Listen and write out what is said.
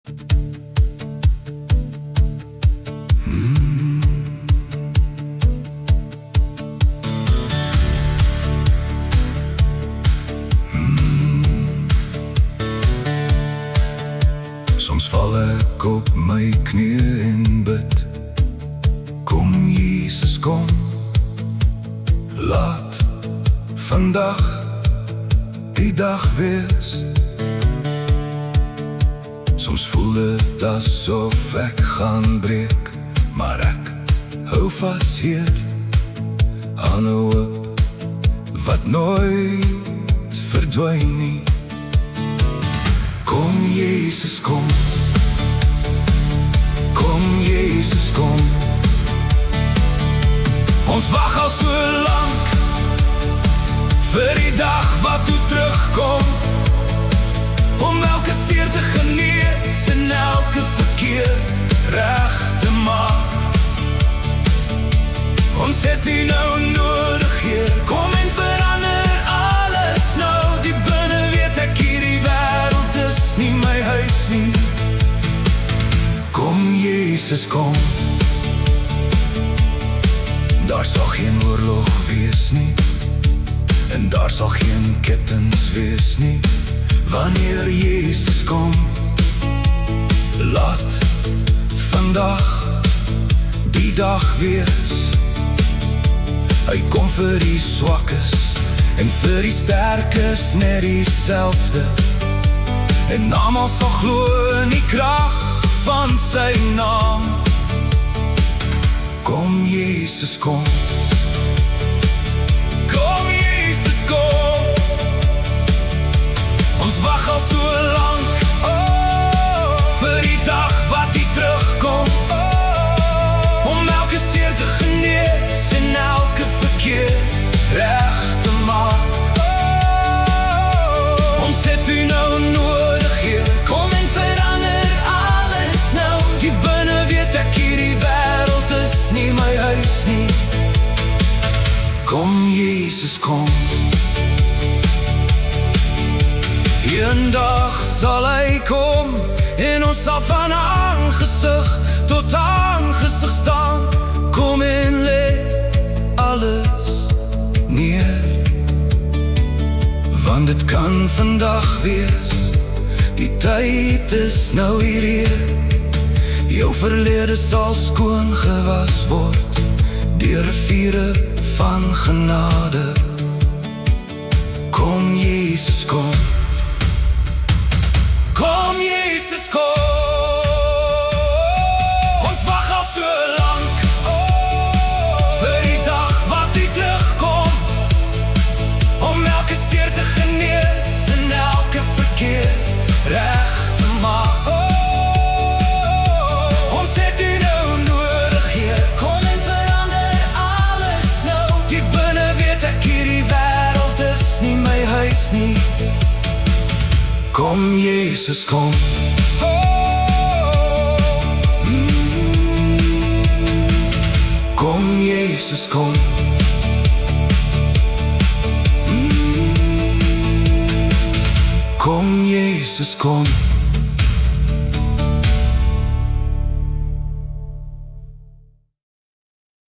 Soms val ek op my knieë en bid, kom Jesus kom, laat vandag die dag wees. Soms voel dit asof ek gaan breek, maar ek hou vas hier aan 'n hoop wat nooit verdwyn nie. Kom Jesus kom, kom Jesus kom. Ons wag al so lank vir die dag wat toe terugkom, om elke seer te genees en elke verkeerd reg te maak. Ons het U nou nodig, Heer, kom en verander alles nou. Die binne weet ek hierdie wêreld is nie my huis nie. Kom Jesus kom, daar sal geen oorlog wees nie, en daar sal geen kettens wees nie, wanneer Jesus kom. Laat vandag die dag wees. Hy kom vir die swakkes en vir die sterkes net dieselfde, en almal sal glo in die krag van sy naam. Kom Jesus kom, kom Jesus kom. Ons wag al so lank, vir die dag wat U terugkom, om elke seer te genees en elke verkeerd reg te maak. Ons het U nou nodig, Heer, kom en verander alles nou. Die binne weet ek hierdie wêreld is nie my huis nie. Kom Jesus kom, eendag sal Hy kom, en ons sal van aangesig tot aangesig staan. Kom en lê alles neer, want dit kan vandag wees. Die tyd is nou hier. Jou verlede sal skoon gewas word deur riviere van genade. Kom Jesus kom, kom Jesus kom. Ons wag al so lank, vir die dag wat U terugkom, om elke seer te genees en elke verkeerd reg te maak. Ons het U nou nodig, Heer, kom en verander alles nou. Die binne weet ek hierdie wêreld is nie my huis nie. Kom Jesus kom, kom Jesus kom, kom Jesus kom.